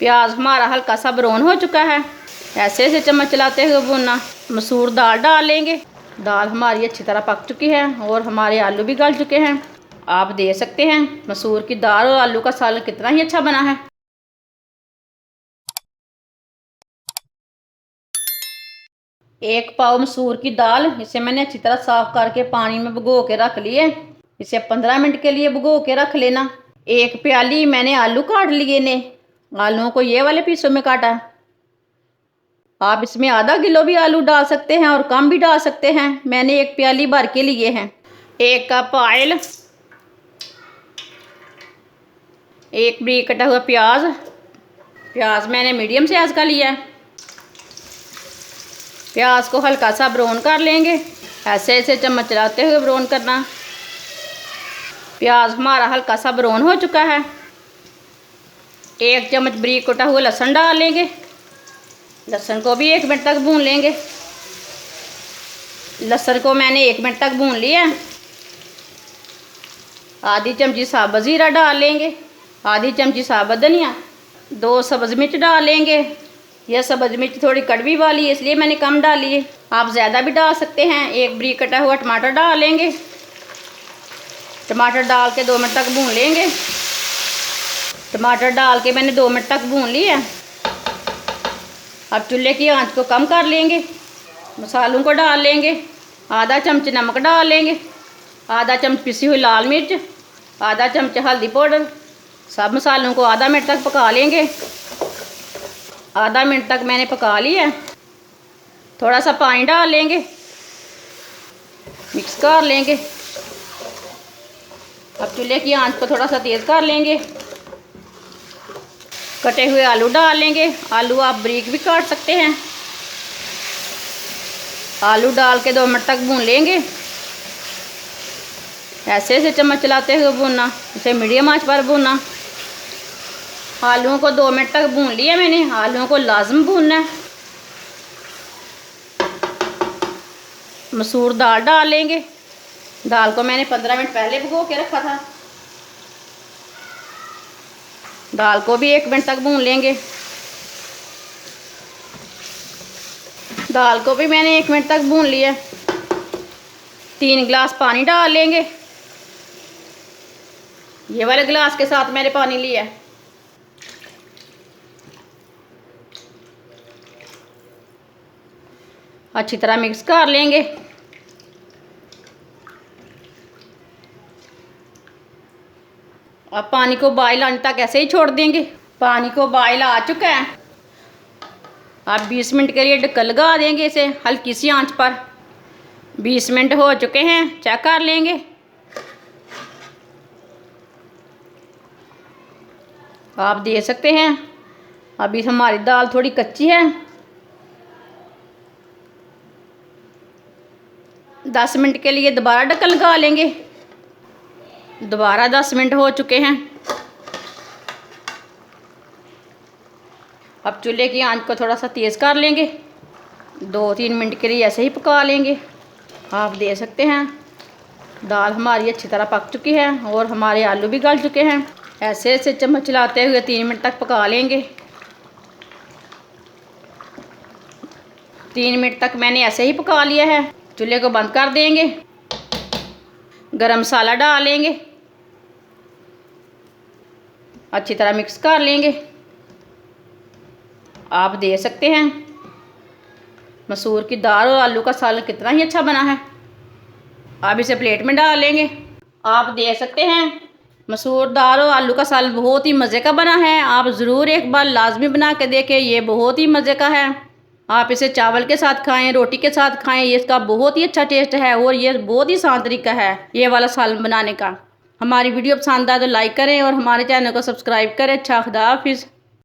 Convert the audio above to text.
प्याज हमारा हल्का सा ब्राउन हो चुका है। ऐसे ऐसे चम्मच चलाते हुए भूनना। मसूर दाल डाल लेंगे। दाल हमारी अच्छी तरह पक चुकी है और हमारे आलू भी गल चुके हैं। आप देख सकते हैं मसूर की दाल और आलू का सालन कितना ही अच्छा बना है। एक पाव मसूर की दाल, इसे मैंने अच्छी तरह साफ करके पानी में भिगो के रख लिए। इसे 15 मिनट के लिए भिगो के रख लेना। एक प्याली मैंने आलू काट लिए ने। आलूओं को ये वाले पीसों में काटा। आप इसमें आधा किलो भी आलू डाल सकते हैं और कम भी डाल सकते हैं। मैंने एक प्याली भर के लिए हैं। एक कप ऑयल, एक बारीक कटा हुआ प्याज। प्याज मैंने मीडियम साइज का लिया है। प्याज को हल्का सा ब्राउन कर लेंगे। ऐसे ऐसे चम्मच चलाते हुए ब्राउन करना। प्याज हमारा हल्का सा ब्राउन हो चुका है। एक चम्मच बारीक कटा हुआ लहसुन डाल लेंगे। लहसुन को भी 1 मिनट तक भून लेंगे। लहसुन को मैंने 1 मिनट तक भून लिया। आधी चमची साबुत ज़ीरा डाल लेंगे। आधी चमची साबुत धनिया। 2 सब्ज़ मिर्च डाल लेंगे। यह सब्ज़ मिर्च थोड़ी कड़वी वाली है इसलिए मैंने कम डाली है। आप ज़्यादा भी डाल सकते हैं। एक बारीक कटा हुआ टमाटर डाल लेंगे। टमाटर डाल के 2 मिनट तक भून लेंगे। टमाटर डाल के मैंने 2 मिनट तक भून लिया। अब चूल्हे की आंच को कम कर लेंगे। मसालों को डाल लेंगे। आधा चम्मच नमक डाल लेंगे। आधा चम्मच पिसी हुई लाल मिर्च। आधा चम्मच हल्दी पाउडर। सब मसालों को आधा मिनट तक पका लेंगे। आधा मिनट तक मैंने पका लिया। थोड़ा सा पानी डाल लेंगे। मिक्स कर लेंगे। अब चूल्हे की आंच को थोड़ा सा तेज़ कर लेंगे। कटे हुए आलू डाल लेंगे। आलू आप बारीक भी काट सकते हैं। आलू डाल के 2 मिनट तक भून लेंगे। ऐसे ऐसे चम्मच चलाते हुए भूनना। इसे मीडियम आंच पर भूनना। आलूओं को 2 मिनट तक भून लिया मैंने। आलूओं को लाजम भूनना है। मसूर दाल डाल लेंगे। दाल को मैंने 15 मिनट पहले भिगो के रखा था। दाल को भी 1 मिनट तक भून लेंगे। दाल को भी मैंने 1 मिनट तक भून लिया। 3 गिलास पानी डाल लेंगे। ये वाले गिलास के साथ मैंने पानी लिया। अच्छी तरह मिक्स कर लेंगे। अब पानी को बॉयल आने तक ऐसे ही छोड़ देंगे। पानी को बॉयल आ चुका है। अब 20 मिनट के लिए ढक्कन लगा देंगे इसे हल्की सी आंच पर। 20 मिनट हो चुके हैं। चेक कर लेंगे। आप देख सकते हैं अभी हमारी दाल थोड़ी कच्ची है। 10 मिनट के लिए दोबारा ढक्कन लगा लेंगे। दोबारा 10 मिनट हो चुके हैं। अब चूल्हे की आंच को थोड़ा सा तेज़ कर लेंगे। 2-3 मिनट के लिए ऐसे ही पका लेंगे। आप देख सकते हैं दाल हमारी अच्छी तरह पक चुकी है और हमारे आलू भी गल चुके हैं। ऐसे ऐसे चम्मच चलाते हुए 3 मिनट तक पका लेंगे। 3 मिनट तक मैंने ऐसे ही पका लिया है। चूल्हे को बंद कर देंगे। गरम मसाला डाल लेंगे। अच्छी तरह मिक्स कर लेंगे। आप देख सकते हैं मसूर की दाल और आलू का सालन कितना ही अच्छा बना है। आप इसे प्लेट में डाल लेंगे। आप देख सकते हैं मसूर दाल और आलू का सालन बहुत ही मज़े का बना है। आप ज़रूर एक बार लाजमी बना के देखें। ये बहुत ही मज़े का है। आप इसे चावल के साथ खाएं, रोटी के साथ खाएं। ये इसका बहुत ही अच्छा टेस्ट है और ये बहुत ही आसान तरीका है ये वाला सालन बनाने का। हमारी वीडियो पसंद आए तो लाइक करें और हमारे चैनल को सब्सक्राइब करें। अच्छा, खुदा हाफिज़।